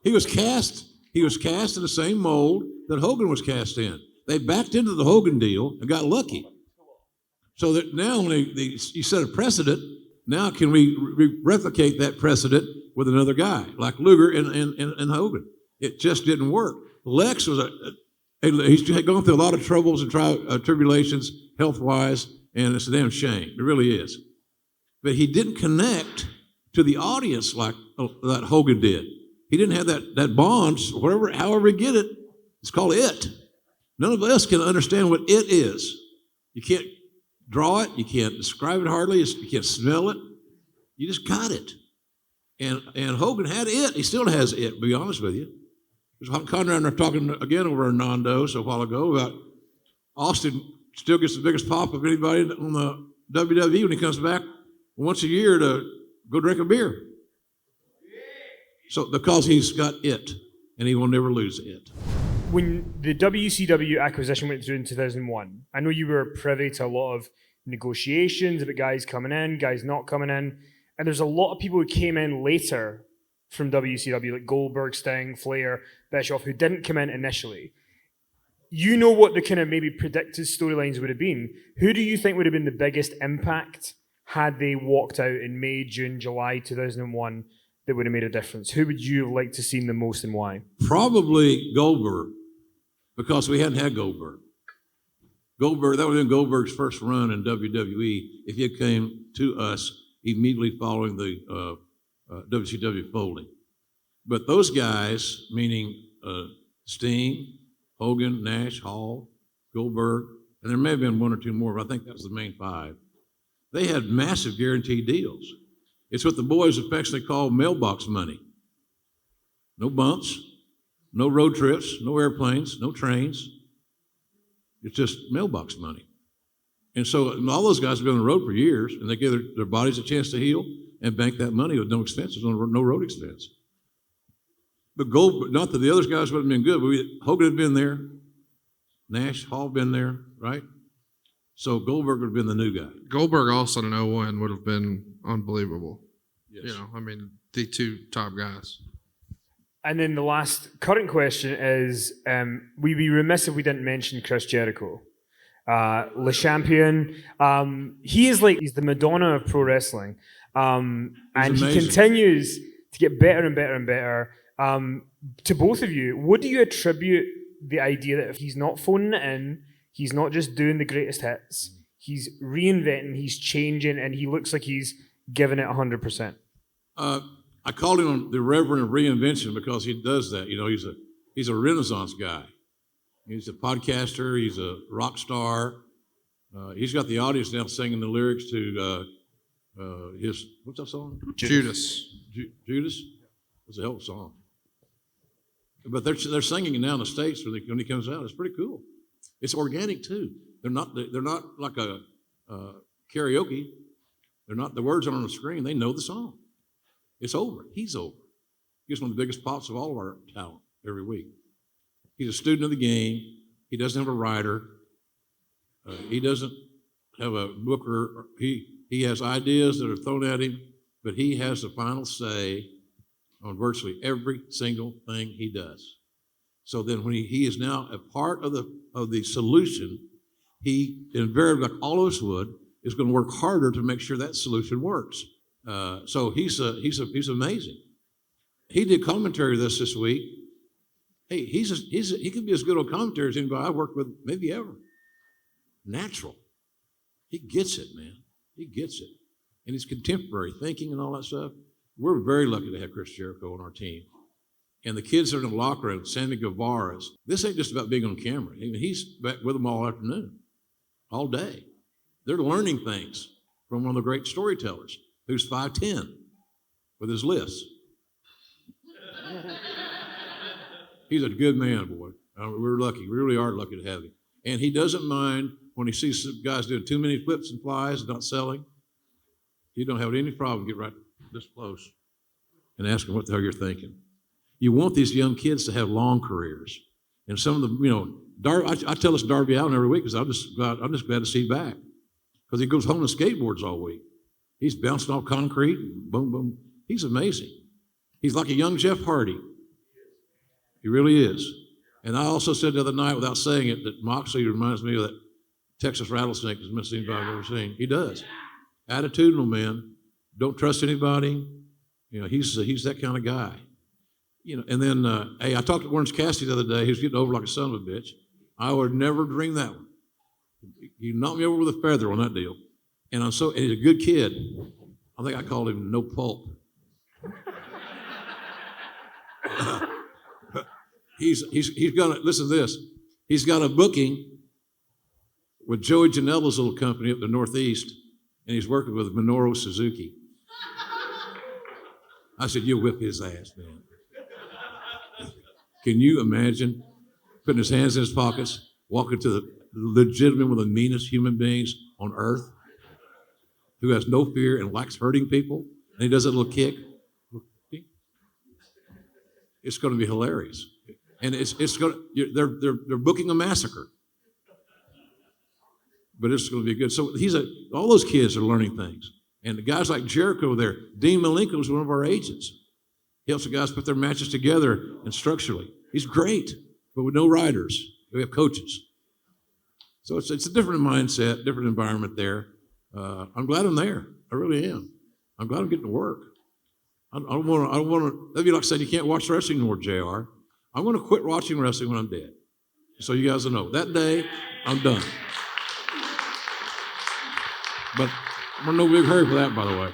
He was cast in the same mold that Hogan was cast in. They backed into the Hogan deal and got lucky. So that now when you set a precedent, now can we replicate that precedent with another guy like Luger and Hogan? It just didn't work. Lex was he's had gone through a lot of troubles and tribulations health-wise, and it's a damn shame. It really is. But he didn't connect to the audience like that Hogan did. He didn't have that bond, however you get it. It's called it. None of us can understand what it is. You can't draw it. You can't describe it hardly. You can't smell it. You just got it. And Hogan had it. He still has it, to be honest with you. Conrad and I were talking again over in Nando's a while ago about Austin still gets the biggest pop of anybody on the WWE when he comes back once a year to go drink a beer. So because he's got it, and he will never lose it. When the WCW acquisition went through in 2001, I know you were privy to a lot of negotiations about guys coming in, guys not coming in, and there's a lot of people who came in later from WCW, like Goldberg, Sting, Flair, Bischoff, who didn't come in initially. You know what the kind of maybe predicted storylines would have been. Who do you think would have been the biggest impact had they walked out in May, June, July 2001 that would have made a difference? Who would you have liked to see the most and why? Probably Goldberg, because we hadn't had Goldberg. That would have been Goldberg's first run in WWE if he came to us immediately following the WCW folding. But those guys, meaning Sting, Hogan, Nash, Hall, Goldberg, and there may have been one or two more, but I think that was the main five. They had massive guaranteed deals. It's what the boys affectionately call mailbox money. No bumps, no road trips, no airplanes, no trains. It's just mailbox money. And so all those guys have been on the road for years, and they give their bodies a chance to heal and bank that money with no expenses, no road expense. But not that the other guys wouldn't have been good, but Hogan had been there, Nash, Hall been there, right? So Goldberg would have been the new guy. Goldberg also in 01 would have been unbelievable. Yes. You know, I mean, the two top guys. And then the last current question is, we'd be remiss if we didn't mention Chris Jericho. Le Champion. He's the Madonna of pro wrestling. And he continues to get better and better and better. To both of you, what do you attribute the idea that if he's not phoning it in, he's not just doing the greatest hits, he's reinventing, he's changing, and he looks like he's giving it 100%? I called him the Reverend of Reinvention because he does that. You know, he's a Renaissance guy. He's a podcaster. He's a rock star. He's got the audience now singing the lyrics to his, what's that song? Judas. Judas? It's a hell of a song. But they're singing it now in the States when he comes out. It's pretty cool. It's organic too. They're not like a karaoke. They're not, the words aren't on the screen. They know the song. It's over. He's over. He gets one of the biggest pops of all of our talent every week. He's a student of the game. He doesn't have a writer. He doesn't have a booker. He has ideas that are thrown at him, but he has the final say on virtually every single thing he does. So then when he is now a part of the solution, he invariably, like all of us would, is going to work harder to make sure that solution works. So he's amazing. He did commentary this week. Hey, he could be as good on commentary as anybody I've worked with maybe ever. Natural. He gets it, man. He gets it. And his contemporary thinking and all that stuff. We're very lucky to have Chris Jericho on our team. And the kids that are in the locker room, Sammy Guevara, this ain't just about being on camera. I mean, he's back with them all afternoon, all day. They're learning things from one of the great storytellers who's 5'10" with his list. He's a good man, boy. We're lucky. We really are lucky to have him. And he doesn't mind when he sees some guys doing too many flips and flies and not selling. He don't have any problem get right this close and ask them what the hell you're thinking. You want these young kids to have long careers. And some of them, I tell this Darby Allin every week because I'm just glad to see him back. Because he goes home and skateboards all week. He's bouncing off concrete, boom, boom. He's amazing. He's like a young Jeff Hardy. He really is. And I also said the other night, without saying it, that Moxley reminds me of that Texas rattlesnake that's best anybody I've ever seen. He does. Attitudinal, man. Don't trust anybody. You know, he's that kind of guy. You know, and then, hey, I talked to Orange Cassidy the other day. He was getting over like a son of a bitch. I would never dream that one. He knocked me over with a feather on that deal. And and he's a good kid. I think I called him No Pulp. He's gonna, listen to this. He's got a booking with Joey Janela's little company up the Northeast, and he's working with Minoru Suzuki. I said, you'll whip his ass, man. Can you imagine putting his hands in his pockets, walking to the legitimate one of the meanest human beings on earth, who has no fear and likes hurting people, and he does that little kick? It's going to be hilarious. And they're booking a massacre. But it's going to be good. So all those kids are learning things. And the guys like Jericho there, Dean Malenko is one of our agents. He helps the guys put their matches together and structurally. He's great, but with no riders. We have coaches. So it's a different mindset, different environment there. I'm glad I'm there. I really am. I'm glad I'm getting to work. I don't want to, that'd be like saying you can't watch wrestling anymore, JR. I'm going to quit watching wrestling when I'm dead. So you guys will know. That day, I'm done. But I'm in no big hurry for that, by the way.